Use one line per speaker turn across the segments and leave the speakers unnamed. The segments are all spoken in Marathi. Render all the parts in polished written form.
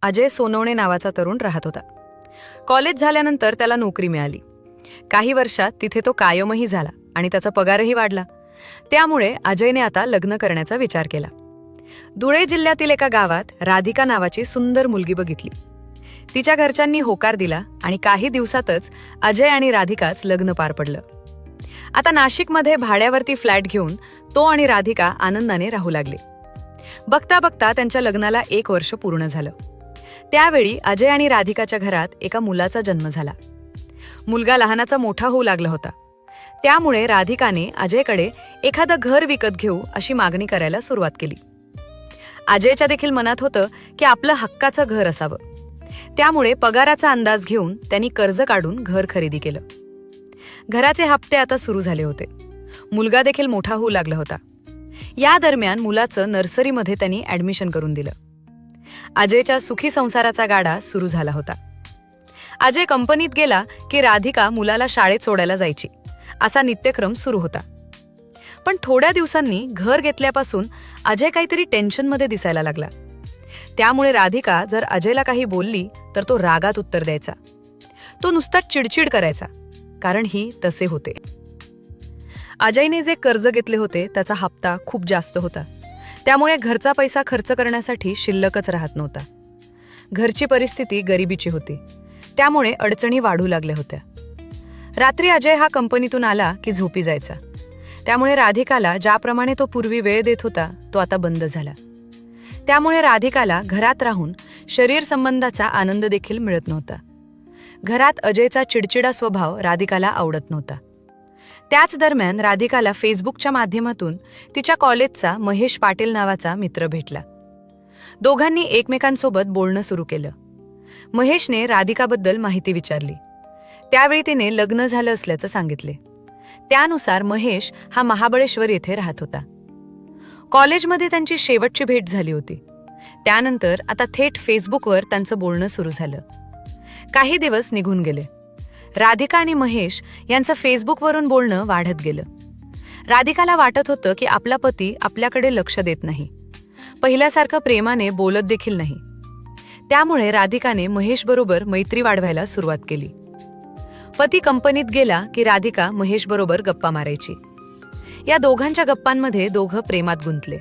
अजय सोनवणे नावाचा तरुण राहत होता. कॉलेज झाल्यानंतर त्याला नोकरी मिळाली. काही वर्षात तिथे तो कायमही झाला आणि त्याचा पगारही वाढला. त्यामुळे अजयने आता लग्न करण्याचा विचार केला. धुळे जिल्ह्यातील एका गावात राधिका नावाची सुंदर मुलगी बघितली. तिच्या घरच्यांनी होकार दिला आणि काही दिवसातच अजय आणि राधिकाच लग्न पार पडलं. आता नाशिकमध्ये भाड्यावरती फ्लॅट घेऊन तो आणि राधिका आनंदाने राहू लागले. बघता बघता त्यांच्या लग्नाला 1 वर्ष पूर्ण झालं. त्यावेळी अजय आणि राधिकाच्या घरात एका मुलाचा जन्म झाला. मुलगा लहानाचा मोठा होऊ लागला होता. त्यामुळे राधिकाने अजयकडे एखादं घर विकत घेऊ अशी मागणी करायला सुरुवात केली. अजयच्या देखील मनात होतं की आपलं हक्काचं घर असावं. त्यामुळे पगाराचा अंदाज घेऊन त्यांनी कर्ज काढून घर खरेदी केलं. घराचे हप्ते आता सुरू झाले होते. मुलगा देखील मोठा होऊ लागला होता. या दरम्यान मुलाचं नर्सरीमध्ये त्यांनी ॲडमिशन करून दिलं. अजयच्या सुखी संसाराचा गाडा सुरू झाला होता. अजय कंपनीत गेला की राधिका मुलाला शाळेत सोडायला जायची. असा नित्यक्रम सुरू होता. पण थोड्या दिवसांनी घर घेतल्यापासून अजय काहीतरी टेन्शनमध्ये दिसायला लागला. त्यामुळे राधिका जर अजयला काही बोलली तर तो रागात उत्तर द्यायचा. तो नुसता चिडचिड करायचा, कारण ही तसे होते. अजयने जे कर्ज घेतले होते त्याचा हप्ता खूप जास्त होता. त्यामुळे घरचा पैसा खर्च करण्यासाठी शिल्लकच राहत नव्हता. घरची परिस्थिती गरिबीची होती. त्यामुळे अडचणी वाढू लागल्या होत्या. रात्री अजय हा कंपनीतून आला की झोपी जायचा. त्यामुळे राधिकाला ज्याप्रमाणे तो पूर्वी वेळ देत होता तो आता बंद झाला. त्यामुळे राधिकाला घरात राहून शरीर संबंधाचा आनंद देखील मिळत नव्हता. घरात अजयचा चिडचिडा स्वभाव राधिकाला आवडत नव्हता. त्याच दरम्यान राधिकाला फेसबुकच्या माध्यमातून तिच्या कॉलेजचा महेश पाटील नावाचा मित्र भेटला. दोघांनी एकमेकांसोबत बोलणं सुरू केलं. महेशने राधिकाबद्दल माहिती विचारली. त्यावेळी तिने लग्न झालं असल्याचं सांगितले. त्यानुसार महेश हा महाबळेश्वर येथे राहत होता. कॉलेजमध्ये त्यांची शेवटची भेट झाली होती. त्यानंतर आता थेट फेसबुकवर त्यांचं बोलणं सुरू झालं. काही दिवस निघून गेले. राधिका आणि महेश यांचं फेसबुकवरून बोलणं वाढत गेलं. राधिकाला वाटत होतं की आपला पती आपल्याकडे लक्ष देत नाही, पहिल्यासारखं प्रेमाने बोलत देखील नाही. त्यामुळे राधिकाने महेशबरोबर मैत्री वाढवायला सुरुवात केली. पती कंपनीत गेला की राधिका महेशबरोबर गप्पा मारायची. या दोघांच्या गप्पांमध्ये दोघं प्रेमात गुंतले.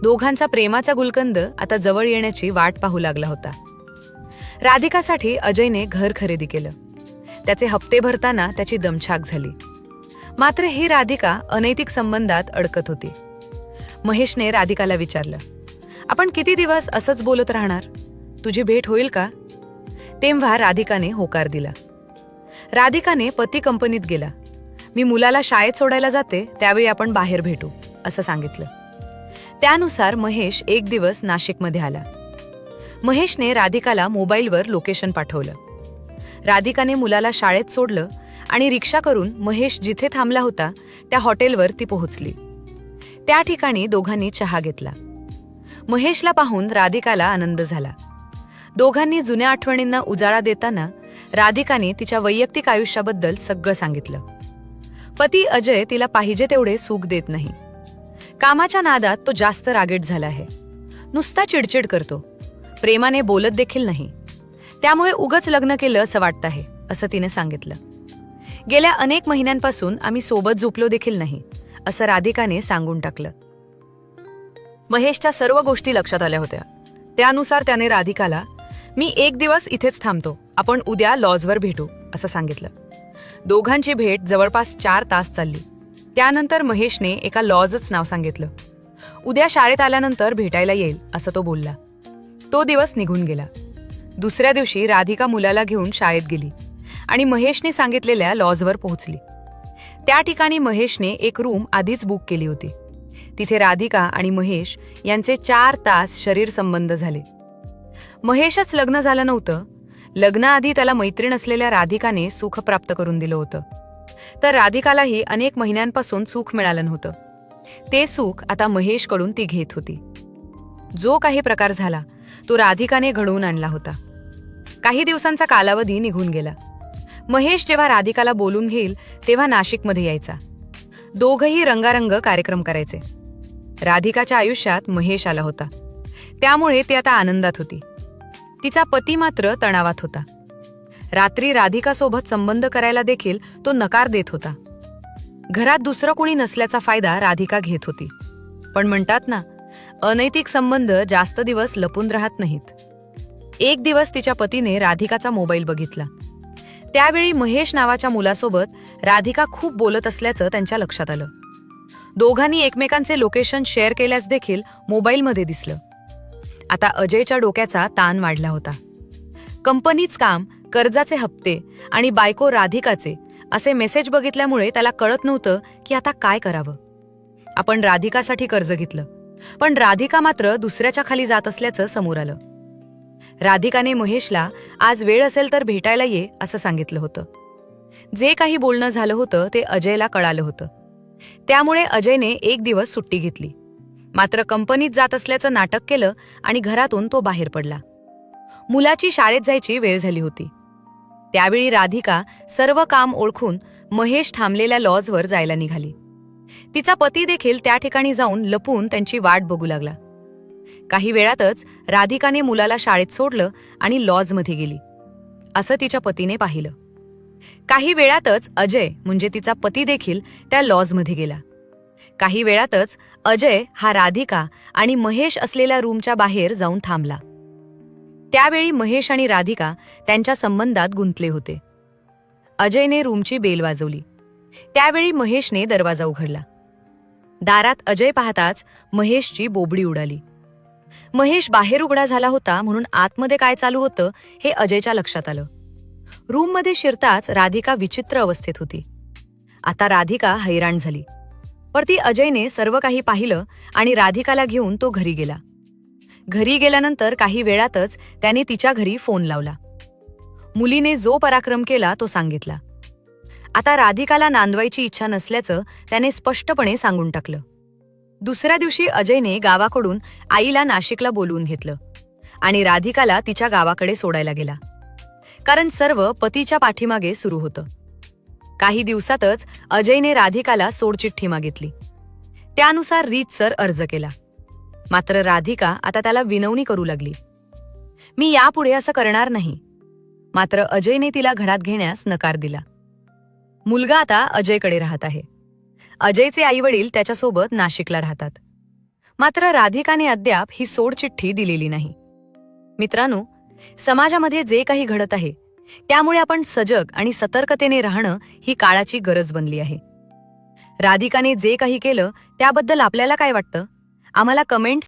दोघांचा प्रेमाचा गुलकंद आता जवळ येण्याची वाट पाहू लागला होता. राधिकासाठी अजयने घर खरेदी केलं. त्याचे हप्ते भरताना त्याची दमछाक झाली. मात्र ही राधिका अनैतिक संबंधात अडकत होती. महेशने राधिकाला विचारलं, आपण किती दिवस असंच बोलत राहणार? तुझी भेट होईल का? तेव्हा राधिकाने होकार दिला. राधिकाने पती कंपनीत गेला. मी मुलाला शाळेत सोडायला जाते, त्यावेळी आपण बाहेर भेटू असं सांगितलं. त्यानुसार महेश एक दिवस नाशिकमध्ये आला. महेशने राधिकाला मोबाईलवर लोकेशन पाठवलं. राधिकाने मुलाला शाळेत सोडलं आणि रिक्षा करून महेश जिथे थांबला होता त्या हॉटेलवर ती पोहोचली. त्या ठिकाणी दोघांनी चहा घेतला. महेशला पाहून राधिकाला आनंद झाला. दोघांनी जुन्या आठवणींना उजाळा देताना राधिकाने तिच्या वैयक्तिक आयुष्याबद्दल सगळं सांगितलं. पती अजय तिला पाहिजे तेवढे सुख देत नाही. कामाच्या नादात तो जास्त रागीट झाला आहे. नुसता चिडचिड करतो. प्रेमाने बोलत देखील नाही. त्यामुळे उगच लग्न केलं असं वाटत आहे असं तिने सांगितलं. गेल्या अनेक महिन्यांपासून आम्ही सोबत झोपलो देखील नाही असं राधिकाने सांगून टाकलं. महेशच्या सर्व गोष्टी लक्षात आल्या होत्या. त्यानुसार त्याने राधिकाला, मी 1 दिवस इथेच थांबतो, आपण उद्या लॉजवर भेटू असं सांगितलं. दोघांची भेट जवळपास 4 तास चालली. त्यानंतर महेशने एका लॉजच नाव सांगितलं. उद्या शाळेत आल्यानंतर भेटायला येईल असं तो बोलला. तो दिवस निघून गेला. दुसऱ्या दिवशी राधिका मुलाला घेऊन शाळेत गेली आणि महेशने सांगितलेल्या लॉजवर पोहोचली. त्या ठिकाणी महेशने एक रूम आधीच बुक केली होती. तिथे राधिका आणि महेश यांचे 4 तास शरीर संबंध झाले. महेशच लग्न झालं नव्हतं. लग्नाआधी त्याला मैत्रीण असलेल्या राधिकाने सुख प्राप्त करून दिलं होतं. तर राधिकालाही अनेक महिन्यांपासून सुख मिळालं नव्हतं. ते सुख आता महेशकडून ती घेत होती. जो काही प्रकार झाला तो राधिकाने घडवून आणला होता. काही दिवसांचा कालावधी निघून गेला. महेश जेव्हा राधिकाला बोलून घेईल तेव्हा नाशिकमध्ये यायचा. दोघंही रंगारंग कार्यक्रम करायचे. राधिकाच्या आयुष्यात महेश आला होता. त्यामुळे ती आता आनंदात होती. तिचा पती मात्र तणावात होता. रात्री राधिकासोबत संबंध करायला देखील तो नकार देत होता. घरात दुसरं कोणी नसल्याचा फायदा राधिका घेत होती. पण म्हणतात ना, अनैतिक संबंध जास्त दिवस लपून राहत नाहीत. एक दिवस तिच्या पतीने राधिकाचा मोबाईल बघितला. त्यावेळी महेश नावाच्या मुलासोबत राधिका खूप बोलत असल्याचं त्यांच्या लक्षात आलं. दोघांनी एकमेकांचे लोकेशन शेअर केल्यास देखील मोबाईलमध्ये दिसलं. आता अजयच्या डोक्याचा ताण वाढला होता. कंपनीच काम, कर्जाचे हप्ते आणि बायको राधिकाचे असे मेसेज बघितल्यामुळे त्याला कळत नव्हतं की आता काय करावं. आपण राधिकासाठी कर्ज घेतलं, पण राधिका मात्र दुसऱ्याच्या खाली जात असल्याचं समोर आलं. राधिकाने महेशला आज वेळ असेल तर भेटायला ये असं सांगितलं होतं. जे काही बोलणं झालं होतं ते अजयला कळालं होतं. त्यामुळे अजयने एक दिवस सुट्टी घेतली. मात्र कंपनीत जात असल्याचं नाटक केलं आणि घरातून तो बाहेर पडला. मुलाची शाळेत जायची वेळ झाली होती. त्यावेळी राधिका सर्व काम ओळखून महेश थांबलेल्या लॉजवर जायला निघाली. तिचा पती देखील त्या ठिकाणी जाऊन लपून त्यांची वाट बघू लागला. काही वेळातच राधिकाने मुलाला शाळेत सोडलं आणि लॉजमध्ये गेली. असं तिच्या पतीने पाहिलं. काही वेळातच अजय म्हणजे तिचा पती देखील त्या लॉजमध्ये गेला. काही वेळातच अजय हा राधिका आणि महेश असलेल्या रूमच्या बाहेर जाऊन थांबला. त्यावेळी महेश आणि राधिका त्यांच्या संबंधात गुंतले होते. अजयने रूमची बेल वाजवली. त्यावेळी महेशने दरवाजा उघडला. दारात अजय पाहताच महेशची बोबडी उडाली. महेश बाहेर उघडा झाला होता म्हणून आतमध्ये काय चालू होतं हे अजयच्या लक्षात आलं. रूममध्ये शिरताच राधिका विचित्र अवस्थेत होती. आता राधिका हैराण झाली. परती अजयने सर्व काही पाहिलं आणि राधिकाला घेऊन तो घरी गेला. घरी गेल्यानंतर काही वेळातच त्याने तिच्या घरी फोन लावला. मुलीने जो पराक्रम केला तो सांगितला. आता राधिकाला नांदवायची इच्छा नसल्याचं त्याने स्पष्टपणे सांगून टाकलं. दुसऱ्या दिवशी अजयने गावाकडून आईला नाशिकला बोलवून घेतलं आणि राधिकाला तिच्या गावाकडे सोडायला गेला. कारण सर्व पतीच्या पाठीमागे सुरू होतं. काही दिवसातच अजयने राधिकाला सोडचिठ्ठी मागितली. त्यानुसार रीतसर अर्ज केला. मात्र राधिका आता त्याला विनवणी करू लागली. मी यापुढे असं करणार नाही. मात्र अजयने तिला घरात घेण्यास नकार दिला. मुलगा आता अजयकडे राहत आहे. अजयचे आईवडील त्याच्यासोबत नाशिकला राहतात. मात्र राधिकाने अद्याप ही सोडचिठ्ठी दिलेली नाही. मित्रांनो, समाजामध्ये जे काही घडत आहे त्यामुळे आपण सजग आणि सतर्कतेने राहणं ही काळाची गरज बनली आहे. राधिकाने जे काही केलं त्याबद्दल आपल्याला काय वाटतं? आम्हाला कमेंट्स